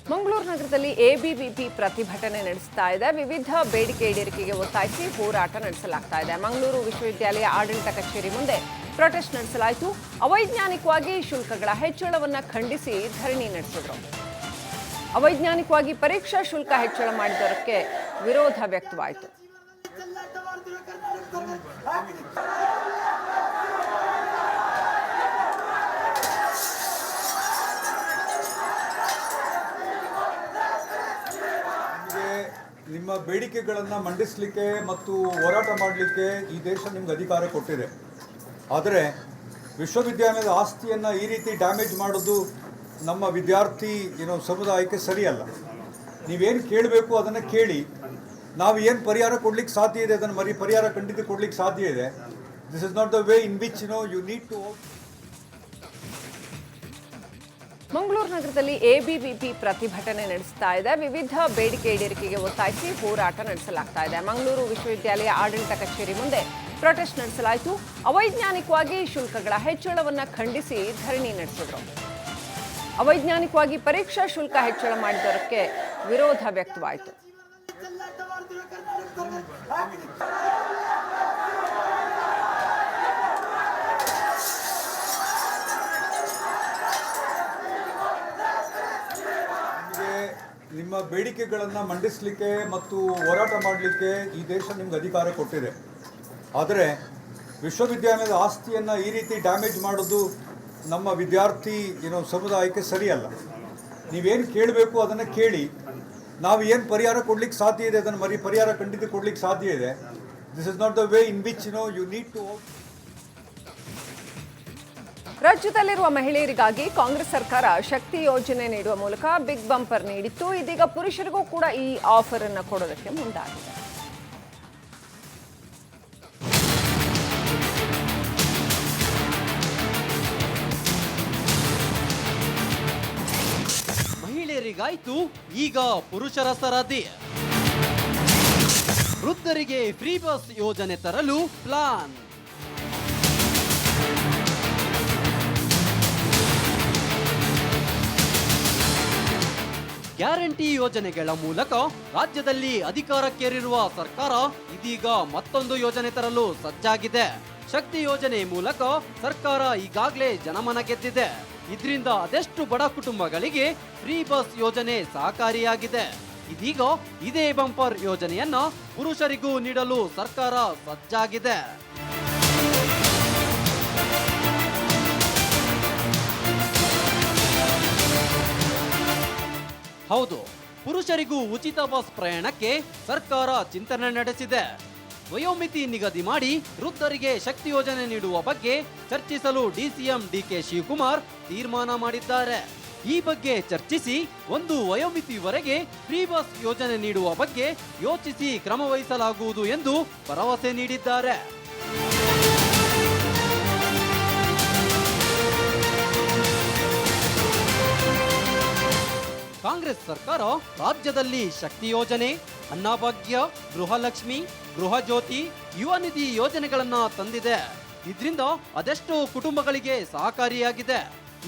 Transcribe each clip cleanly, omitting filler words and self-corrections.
ಮಂಗಳೂರು ನಗರದಲ್ಲಿ ಎಬಿವಿಪಿ ಪ್ರತಿಭಟನೆ ನಡೆಸ್ತಾ ಇದೆ. ವಿವಿಧ ಬೇಡಿಕೆ ಈಡೇರಿಕೆಗೆ ಒತ್ತಾಯಿಸಿ ಹೋರಾಟ ನಡೆಸಲಾಗ್ತಾ ಇದೆ. ಮಂಗಳೂರು ವಿಶ್ವವಿದ್ಯಾಲಯ ಆಡಳಿತ ಕಚೇರಿ ಮುಂದೆ ಪ್ರೊಟೆಸ್ಟ್ ನಡೆಸಲಾಯಿತು. ಅವೈಜ್ಞಾನಿಕವಾಗಿ ಶುಲ್ಕಗಳ ಹೆಚ್ಚಳವನ್ನು ಖಂಡಿಸಿ ಧರಣಿ ನಡೆಸಿದರು. ಅವೈಜ್ಞಾನಿಕವಾಗಿ ಪರೀಕ್ಷಾ ಶುಲ್ಕ ಹೆಚ್ಚಳ ಮಾಡಿದ್ದಕ್ಕೆ ವಿರೋಧ ವ್ಯಕ್ತವಾಯಿತು. ನಿಮ್ಮ ಬೇಡಿಕೆಗಳನ್ನು ಮಂಡಿಸಲಿಕ್ಕೆ ಮತ್ತು ಹೋರಾಟ ಮಾಡಲಿಕ್ಕೆ ಈ ದೇಶ ನಿಮ್ಗೆ ಅಧಿಕಾರ ಕೊಟ್ಟಿದೆ. ಆದರೆ ವಿಶ್ವವಿದ್ಯಾಲಯದ ಆಸ್ತಿಯನ್ನು ಈ ರೀತಿ ಡ್ಯಾಮೇಜ್ ಮಾಡೋದು ನಮ್ಮ ವಿದ್ಯಾರ್ಥಿ ಸಮುದಾಯಕ್ಕೆ ಸರಿಯಲ್ಲ. ನೀವೇನು ಕೇಳಬೇಕು ಅದನ್ನು ಕೇಳಿ, ನಾವು ಏನು ಪರಿಹಾರ ಕೊಡ್ಲಿಕ್ಕೆ ಸಾಧ್ಯ ಇದೆ ಅದನ್ನು ಪರಿಹಾರ ಖಂಡಿತ ಕೊಡ್ಲಿಕ್ಕೆ ಸಾಧ್ಯ ಇದೆ. This is not the way in which you need to. Mangaluru ನಗರದಲ್ಲಿ ಎಬಿವಿಪಿ ಪ್ರತಿಭಟನೆ ನಡೆಸ್ತಾ ಇದೆ. ವಿವಿಧ ಬೇಡಿಕೆ ಈಡೇರಿಕೆಗೆ ಒತ್ತಾಯಿಸಿ ಹೋರಾಟ ನಡೆಸಲಾಗ್ತಾ ಇದೆ. ಮಂಗಳೂರು ವಿಶ್ವವಿದ್ಯಾಲಯ ಆಡಳಿತ ಕಚೇರಿ ಮುಂದೆ ಪ್ರೊಟೆಸ್ಟ್ ನಡೆಸಲಾಯಿತು. ಅವೈಜ್ಞಾನಿಕವಾಗಿ ಶುಲ್ಕಗಳ ಹೆಚ್ಚಳವನ್ನು ಖಂಡಿಸಿ ಧರಣಿ ನಡೆಸಿದರು. ಅವೈಜ್ಞಾನಿಕವಾಗಿ ಪರೀಕ್ಷಾ ಶುಲ್ಕ ಹೆಚ್ಚಳ ಮಾಡಿದ್ದಕ್ಕೆ ವಿರೋಧ ವ್ಯಕ್ತವಾಯಿತು. ನಿಮ್ಮ ಬೇಡಿಕೆಗಳನ್ನು ಮಂಡಿಸಲಿಕ್ಕೆ ಮತ್ತು ಹೋರಾಟ ಮಾಡಲಿಕ್ಕೆ ಈ ದೇಶ ನಿಮ್ಗೆ ಅಧಿಕಾರ ಕೊಟ್ಟಿದೆ. ಆದರೆ ವಿಶ್ವವಿದ್ಯಾಲಯದ ಆಸ್ತಿಯನ್ನು ಈ ರೀತಿ ಡ್ಯಾಮೇಜ್ ಮಾಡೋದು ನಮ್ಮ ವಿದ್ಯಾರ್ಥಿ ಸಮುದಾಯಕ್ಕೆ ಸರಿಯಲ್ಲ. ನೀವೇನು ಕೇಳಬೇಕು ಅದನ್ನು ಕೇಳಿ, ನಾವು ಏನು ಪರಿಹಾರ ಕೊಡ್ಲಿಕ್ಕೆ ಸಾಧ್ಯ ಇದೆ ಅದನ್ನು ಪರಿಹಾರ ಖಂಡಿತ ಕೊಡ್ಲಿಕ್ಕೆ ಸಾಧ್ಯ ಇದೆ. This is not the way in which you need to. ರಾಜ್ಯದಲ್ಲಿರುವ ಮಹಿಳೆಯರಿಗಾಗಿ ಕಾಂಗ್ರೆಸ್ ಸರ್ಕಾರ ಶಕ್ತಿ ಯೋಜನೆ ನೀಡುವ ಮೂಲಕ ಬಿಗ್ ಬಂಪರ್ ನೀಡಿತ್ತು. ಇದೀಗ ಪುರುಷರಿಗೂ ಕೂಡ ಈ ಆಫರ್ ಅನ್ನು ಕೊಡೋದಕ್ಕೆ ಮುಂದಾಗಿದೆ. ಮಹಿಳೆಯರಿಗಾಯ್ತು, ಈಗ ಪುರುಷರ ಸರದಿ. ವೃದ್ಧರಿಗೆ ಫ್ರೀ ಬಸ್ ಯೋಜನೆ ತರಲು ಪ್ಲಾನ್. ಗ್ಯಾರಂಟಿ ಯೋಜನೆಗಳ ಮೂಲಕ ರಾಜ್ಯದಲ್ಲಿ ಅಧಿಕಾರಕ್ಕೇರಿರುವ ಸರ್ಕಾರ ಇದೀಗ ಮತ್ತೊಂದು ಯೋಜನೆ ತರಲು ಸಜ್ಜಾಗಿದೆ. ಶಕ್ತಿ ಯೋಜನೆ ಮೂಲಕ ಸರ್ಕಾರ ಈಗಾಗಲೇ ಜನಮನ ಗೆದ್ದಿದೆ. ಇದರಿಂದ ಅದೆಷ್ಟು ಬಡ ಕುಟುಂಬಗಳಿಗೆ ಫ್ರೀ ಬಸ್ ಯೋಜನೆ ಸಹಕಾರಿಯಾಗಿದೆ. ಇದೀಗ ಇದೇ ಬಂಪರ್ ಯೋಜನೆಯನ್ನ ಪುರುಷರಿಗೂ ನೀಡಲು ಸರ್ಕಾರ ಸಜ್ಜಾಗಿದೆ. ಹೌದು, ಪುರುಷರಿಗೂ ಉಚಿತ ಬಸ್ ಪ್ರಯಾಣಕ್ಕೆ ಸರ್ಕಾರ ಚಿಂತನೆ ನಡೆಸಿದೆ. ವಯೋಮಿತಿ ನಿಗದಿ ಮಾಡಿ ವೃದ್ಧರಿಗೆ ಶಕ್ತಿ ಯೋಜನೆ ನೀಡುವ ಬಗ್ಗೆ ಚರ್ಚಿಸಲು ಡಿಸಿಎಂ ಡಿಕೆ ಶಿವಕುಮಾರ್ ತೀರ್ಮಾನ ಮಾಡಿದ್ದಾರೆ. ಈ ಬಗ್ಗೆ ಚರ್ಚಿಸಿ ಒಂದು ವಯೋಮಿತಿವರೆಗೆ ಫ್ರೀ ಬಸ್ ಯೋಜನೆ ನೀಡುವ ಬಗ್ಗೆ ಯೋಚಿಸಿ ಕ್ರಮ ವಹಿಸಲಾಗುವುದು ಎಂದು ಭರವಸೆ ನೀಡಿದ್ದಾರೆ. ಕಾಂಗ್ರೆಸ್ ಸರ್ಕಾರ ರಾಜ್ಯದಲ್ಲಿ ಶಕ್ತಿ ಯೋಜನೆ, ಅನ್ನಭಾಗ್ಯ, ಗೃಹಲಕ್ಷ್ಮಿ, ಗೃಹ ಜ್ಯೋತಿ, ಯುವ ನಿಧಿ ಯೋಜನೆಗಳನ್ನ ತಂದಿದೆ. ಇದರಿಂದ ಅದೆಷ್ಟೋ ಕುಟುಂಬಗಳಿಗೆ ಸಹಕಾರಿಯಾಗಿದೆ.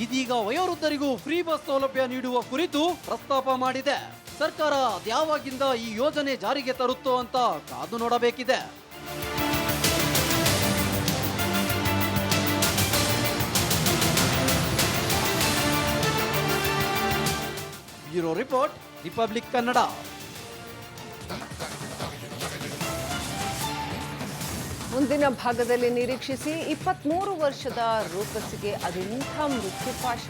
ಇದೀಗ ವಯೋವೃದ್ಧರಿಗೂ ಫ್ರೀ ಬಸ್ ಸೌಲಭ್ಯ ನೀಡುವ ಕುರಿತು ಪ್ರಸ್ತಾಪ ಮಾಡಿದೆ. ಸರ್ಕಾರ ಅದ್ಯಾವಾಗಿಂದ ಈ ಯೋಜನೆ ಜಾರಿಗೆ ತರುತ್ತೋ ಅಂತ ಕಾದು ನೋಡಬೇಕಿದೆ. Bureau report, Republic Kannada. ಮುಂದಿನ ಭಾಗದಲ್ಲಿ ನಿರೀಕ್ಷಿಸಿ. 23 ವರ್ಷದ ರೂಪಸಿಗೆ ಅದೆಂಥ ಮೃತ್ಯುಪಾಶ.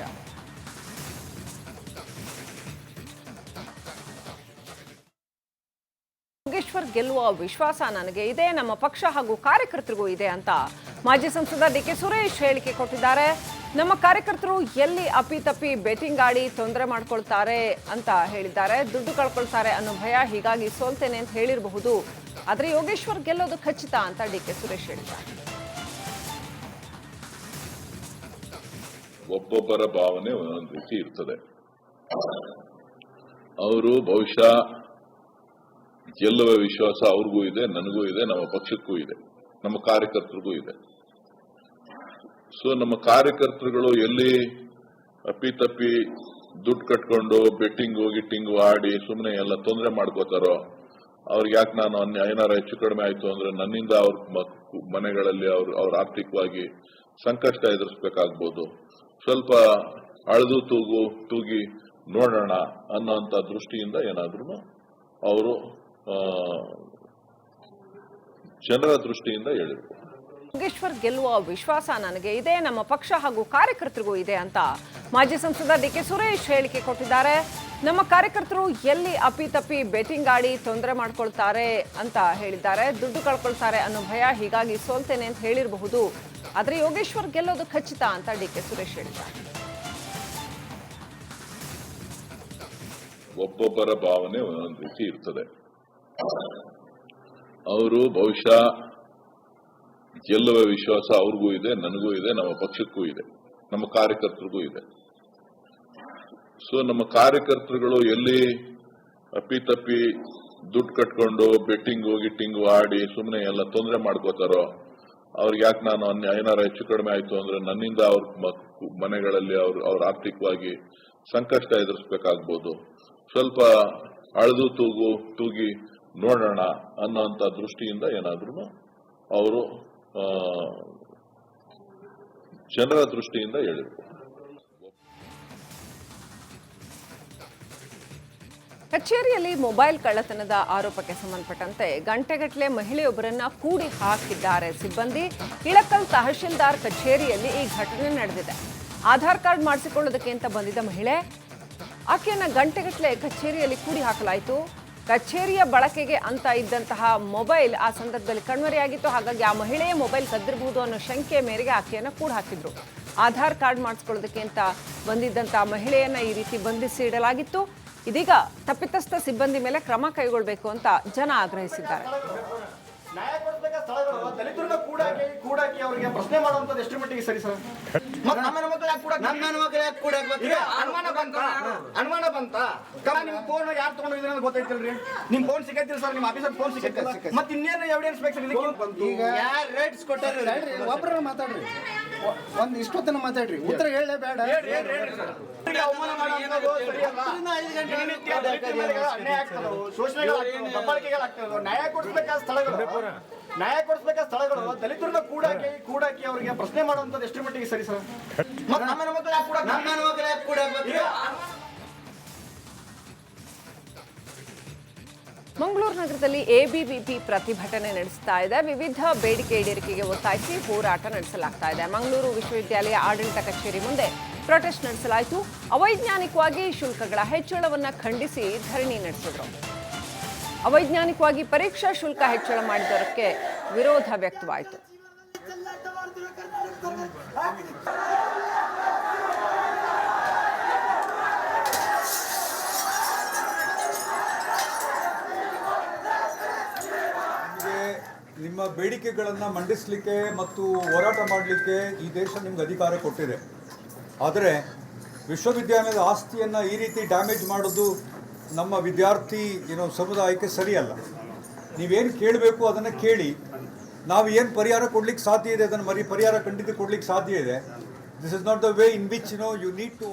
ಯೋಗೇಶ್ವರ್ ಗೆಲ್ಲುವ ವಿಶ್ವಾಸ ನನಗೆ ಇದೆ, ನಮ್ಮ ಪಕ್ಷ ಹಾಗೂ ಕಾರ್ಯಕರ್ತರಿಗೂ ಇದೆ ಅಂತ ಮಾಜಿ ಸಂಸದ ಡಿಕೆ ಸುರೇಶ್ ಹೇಳಿಕೆ ಕೊಟ್ಟಿದ್ದಾರೆ. ನಮ್ಮ ಕಾರ್ಯಕರ್ತರು ಎಲ್ಲಿ ಅಪ್ಪಿತಪ್ಪಿ ಬೆಟ್ಟಿಂಗ್ ಆಡಿ ತೊಂದರೆ ಮಾಡ್ಕೊಳ್ತಾರೆ ಅಂತ ಹೇಳಿದ್ದಾರೆ. ದುಡ್ಡು ಕಳ್ಕೊಳ್ತಾರೆ ಅನ್ನೋ ಭಯ, ಹೀಗಾಗಿ ಸೋಲ್ತೇನೆ ಅಂತ ಹೇಳಿರಬಹುದು. ಆದರೆ ಯೋಗೇಶ್ವರ್ ಗೆಲ್ಲೋದು ಖಚಿತ ಅಂತ ಡಿಕೆ ಸುರೇಶ್ ಹೇಳಿದ್ದಾರೆ. ಒಬ್ಬೊಬ್ಬರ ಭಾವನೆ ಒಂದೊಂದು ರೀತಿ ಇರ್ತದೆ. ಅವರು ಬಹುಶಃ ಗೆಲ್ಲುವ ವಿಶ್ವಾಸ ಅವ್ರಿಗೂ ಇದೆ, ನನಗೂ ಇದೆ, ನಮ್ಮ ಪಕ್ಷಕ್ಕೂ ಇದೆ, ನಮ್ಮ ಕಾರ್ಯಕರ್ತರಿಗೂ ಇದೆ. ಸೊ ನಮ್ಮ ಕಾರ್ಯಕರ್ತರುಗಳು ಎಲ್ಲಿ ಅಪ್ಪಿತಪ್ಪಿ ದುಡ್ಡು ಕಟ್ಕೊಂಡು ಬೆಟ್ಟಿಂಗು ಗಿಟ್ಟಿಂಗು ಆಡಿ ಸುಮ್ಮನೆ ಎಲ್ಲ ತೊಂದರೆ ಮಾಡ್ಕೋತಾರೋ ಅವ್ರಿಗೆ ಯಾಕೆ ನಾನು ಏನಾರ ಹೆಚ್ಚು ಕಡಿಮೆ ಆಯ್ತು ಅಂದ್ರೆ ನನ್ನಿಂದ ಅವ್ರ ಮನೆಗಳಲ್ಲಿ ಅವ್ರ ಆರ್ಥಿಕವಾಗಿ ಸಂಕಷ್ಟ ಎದುರಿಸ್ಬೇಕಾಗ್ಬೋದು. ಸ್ವಲ್ಪ ಅಳೆದು ತೂಗಿ ನೋಡೋಣ ಅನ್ನೋಂಥ ದೃಷ್ಟಿಯಿಂದ ಏನಾದ್ರೂ ಅವರು ಜನರ ದೃಷ್ಟಿಯಿಂದ ಹೇಳಿದ್ರು. ಯೋಗೇಶ್ವರ್ ಗೆಲ್ಲುವ ವಿಶ್ವಾಸ ನನಗೆ ಇದೆ, ನಮ್ಮ ಪಕ್ಷ ಹಾಗೂ ಕಾರ್ಯಕರ್ತರಿಗೂ ಇದೆ ಅಂತ ಮಾಜಿ ಸಂಸದ ಡಿಕೆ ಸುರೇಶ್ ಹೇಳಿಕೆ ಕೊಟ್ಟಿದ್ದಾರೆ. ನಮ್ಮ ಕಾರ್ಯಕರ್ತರು ಎಲ್ಲಿ ಅಪ್ಪಿತಪ್ಪಿ ಬೆಟ್ಟಿಂಗ್ ಆಡಿ ತೊಂದರೆ ಮಾಡ್ಕೊಳ್ತಾರೆ ಅಂತ ಹೇಳಿದ್ದಾರೆ. ದುಡ್ಡು ಕಳ್ಕೊಳ್ತಾರೆ ಅನ್ನೋ ಭಯ, ಹೀಗಾಗಿ ಸೋಲ್ತೇನೆ ಅಂತ ಹೇಳಿರಬಹುದು. ಆದರೆ ಯೋಗೇಶ್ವರ್ ಗೆಲ್ಲೋದು ಖಚಿತ ಅಂತ ಡಿಕೆ ಸುರೇಶ್ ಹೇಳಿದ್ದಾರೆ. ಒಬ್ಬೊಬ್ಬರ ಭಾವನೆ ಒಂದೊಂದು ರೀತಿ ಇರ್ತದೆ. ಅವರು ಬಹುಶಃ ಗೆಲ್ಲುವ ವಿಶ್ವಾಸ ಅವ್ರಿಗೂ ಇದೆ, ನನಗೂ ಇದೆ, ನಮ್ಮ ಪಕ್ಷಕ್ಕೂ ಇದೆ, ನಮ್ಮ ಕಾರ್ಯಕರ್ತರಿಗೂ ಇದೆ. ಸೊ ನಮ್ಮ ಕಾರ್ಯಕರ್ತರುಗಳು ಎಲ್ಲಿ ಅಪ್ಪಿತಪ್ಪಿ ದುಡ್ಡು ಕಟ್ಕೊಂಡು ಬೆಟ್ಟಿಂಗು ಗಿಟ್ಟಿಂಗು ಆಡಿ ಸುಮ್ಮನೆ ಎಲ್ಲ ತೊಂದರೆ ಮಾಡ್ಕೋತಾರೋ ಅವ್ರಿಗೆ ಯಾಕೆ ನಾನು ಏನಾರ ಹೆಚ್ಚು ಕಡಿಮೆ ಆಯ್ತು ಅಂದ್ರೆ ನನ್ನಿಂದ ಅವ್ರ ಮನೆಗಳಲ್ಲಿ ಅವ್ರ ಆರ್ಥಿಕವಾಗಿ ಸಂಕಷ್ಟ ಎದುರಿಸ್ಬೇಕಾಗ್ಬೋದು. ಸ್ವಲ್ಪ ಅಳೆದು ತೂಗಿ ನೋಡೋಣ ಅನ್ನೋಂಥ ದೃಷ್ಟಿಯಿಂದ ಏನಾದ್ರೂ ಅವರು ಜನರ ದೃಷ್ಟಿಯಿಂದ ಹೇಳಿದ್ರು. ಕಚೇರಿಯಲ್ಲಿ ಮೊಬೈಲ್ ಕಳ್ಳತನದ ಆರೋಪಕ್ಕೆ ಸಂಬಂಧಪಟ್ಟಂತೆ ಗಂಟೆಗಟ್ಟಲೆ ಮಹಿಳೆಯೊಬ್ಬರನ್ನ ಕೂಡಿ ಹಾಕಿದ್ದಾರೆ ಸಿಬ್ಬಂದಿ. ಇಳಕಲ್ ತಹಶೀಲ್ದಾರ್ ಕಚೇರಿಯಲ್ಲಿ ಈ ಘಟನೆ ನಡೆದಿದೆ. ಆಧಾರ್ ಕಾರ್ಡ್ ಮಾಡಿಸಿಕೊಳ್ಳೋದಕ್ಕೆ ಅಂತ ಬಂದಿದ್ದ ಮಹಿಳೆ, ಆಕೆಯನ್ನ ಗಂಟೆಗಟ್ಟಲೆ ಕಚೇರಿಯಲ್ಲಿ ಕೂಡಿ ಹಾಕಲಾಯಿತು. ಕಚೇರಿಯ ಬಳಕೆಗೆ ಅಂತ ಇದ್ದಂತಹ ಮೊಬೈಲ್ ಆ ಸಂದರ್ಭದಲ್ಲಿ ಕಣ್ಮರೆಯಾಗಿತ್ತು. ಹಾಗಾಗಿ ಆ ಮಹಿಳೆಯ ಮೊಬೈಲ್ ಕದ್ದಿರಬಹುದು ಅನ್ನೋ ಶಂಕೆ ಮೇರೆಗೆ ಆಕೆಯನ್ನ ಕೂಡ ಹಾಕಿದ್ರು. ಆಧಾರ್ ಕಾರ್ಡ್ ಮಾಡಿಸ್ಕೊಳ್ಳೋದಕ್ಕೆ ಅಂತ ಬಂದಿದ್ದಂತಹ ಮಹಿಳೆಯನ್ನ ಈ ರೀತಿ ಬಂಧಿಸಿ ಇಡಲಾಗಿತ್ತು. ಇದೀಗ ತಪ್ಪಿತಸ್ಥ ಸಿಬ್ಬಂದಿ ಮೇಲೆ ಕ್ರಮ ಕೈಗೊಳ್ಳಬೇಕು ಅಂತ ಜನ ಆಗ್ರಹಿಸಿದ್ದಾರೆ. ನ್ಯಾಯ ಕೊಡಿಸಬೇಕಾದ ಸ್ಥಳಗಳು ದಲಿತರನ್ನ ಕೂಡಾಕಿ ಅವರಿಗೆ ಪ್ರಶ್ನೆ ಮಾಡುವಂತದ್ದು ಎಷ್ಟು ಮಟ್ಟಿಗೆ ಸರಿ ಸರ್? ನಮ್ಮ ಮಕ್ಕಳು ಯಾಕೆ ಕೂಡಾಕ್ಬೇಕು? ಅನುಮಾನ ಬಂತ ನಿಮ್ ಫೋನ್ ಯಾರು ತಗೊಂಡಿದ್ರೆ ಅಂತ ಗೊತ್ತೈತಿಲ್ರಿ? ನಿಮ್ ಫೋನ್ ಸಿಗೈತಿಲ್ಲ ಸರ್, ನಿಮ್ ಆಫೀಸರ್ ಫೋನ್ ಸಿಗೈತೆ. ಮತ್ತೆ ಇನ್ನೇನು ಎವಿಡೆನ್ಸ್ ಬೇಕು ಸರ್? ಈಗ ಯಾರು ರೇಟ್ಸ್ ಕೊಟ್ಟಾರ್ರಿ? ಒಬ್ಬರ ಮಾತಾಡ್ರಿ, ಒಂದ್ ಇಷ್ಟೊತ್ತನ ಮಾತಾಡ್ರಿ, ಉತ್ತರ ಹೇಳೇ ಬೇಡ. ಅವಮಾನ ಮಾಡೋದು ಸರಿಯಲ್ಲ. ಶೋಷಣೆಗಳಾಗ್ತದೆ. ನ್ಯಾಯ ಕೊಡಿಸಬೇಕಾದ ಸ್ಥಳಗಳು ದಲಿತರನ್ನ ಕೂಡಾಕಿ ಅವರಿಗೆ ಪ್ರಶ್ನೆ ಮಾಡುವಂತದ್ದು ಎಷ್ಟು ಮಟ್ಟಿಗೆ ಸರಿ ಸರ್? ನಮ್ಮ ಮಕ್ಕಳು ಯಾಕೆ ಕೂಡಾಕ್ಬೇಕು? ಮಂಗಳೂರು ನಗರದಲ್ಲಿ ಎಬಿವಿಪಿ ಪ್ರತಿಭಟನೆ ನಡೆಸ್ತಾ ಇದೆ. ವಿವಿಧ ಬೇಡಿಕೆ ಈಡೇರಿಕೆಗೆ ಒತ್ತಾಯಿಸಿ ಹೋರಾಟ ನಡೆಸಲಾಗ್ತಾ ಇದೆ. ಮಂಗಳೂರು ವಿಶ್ವವಿದ್ಯಾಲಯ ಆಡಳಿತ ಕಚೇರಿ ಮುಂದೆ ಪ್ರೊಟೆಸ್ಟ್ ನಡೆಸಲಾಯಿತು. ಅವೈಜ್ಞಾನಿಕವಾಗಿ ಶುಲ್ಕಗಳ ಹೆಚ್ಚಳವನ್ನು ಖಂಡಿಸಿ ಧರಣಿ ನಡೆಸಿದ್ರು. ಅವೈಜ್ಞಾನಿಕವಾಗಿ ಪರೀಕ್ಷಾ ಶುಲ್ಕ ಹೆಚ್ಚಳ ಮಾಡಿದ್ದಕ್ಕೆ ವಿರೋಧ ವ್ಯಕ್ತವಾಯಿತು. ನಿಮ್ಮ ಬೇಡಿಕೆಗಳನ್ನು ಮಂಡಿಸಲಿಕ್ಕೆ ಮತ್ತು ಹೋರಾಟ ಮಾಡಲಿಕ್ಕೆ ಈ ದೇಶ ನಿಮ್ಗೆ ಅಧಿಕಾರ ಕೊಟ್ಟಿದೆ. ಆದರೆ ವಿಶ್ವವಿದ್ಯಾಲಯದ ಆಸ್ತಿಯನ್ನು ಈ ರೀತಿ ಡ್ಯಾಮೇಜ್ ಮಾಡೋದು ನಮ್ಮ ವಿದ್ಯಾರ್ಥಿ ಸಮುದಾಯಕ್ಕೆ ಸರಿಯಲ್ಲ. ನೀವೇನು ಕೇಳಬೇಕು ಅದನ್ನು ಕೇಳಿ, ನಾವು ಏನು ಪರಿಹಾರ ಕೊಡ್ಲಿಕ್ಕೆ ಸಾಧ್ಯ ಇದೆ ಅದನ್ನು ಪರಿಹಾರ ಖಂಡಿತ ಕೊಡ್ಲಿಕ್ಕೆ ಸಾಧ್ಯ ಇದೆ. This is not the way in which you need to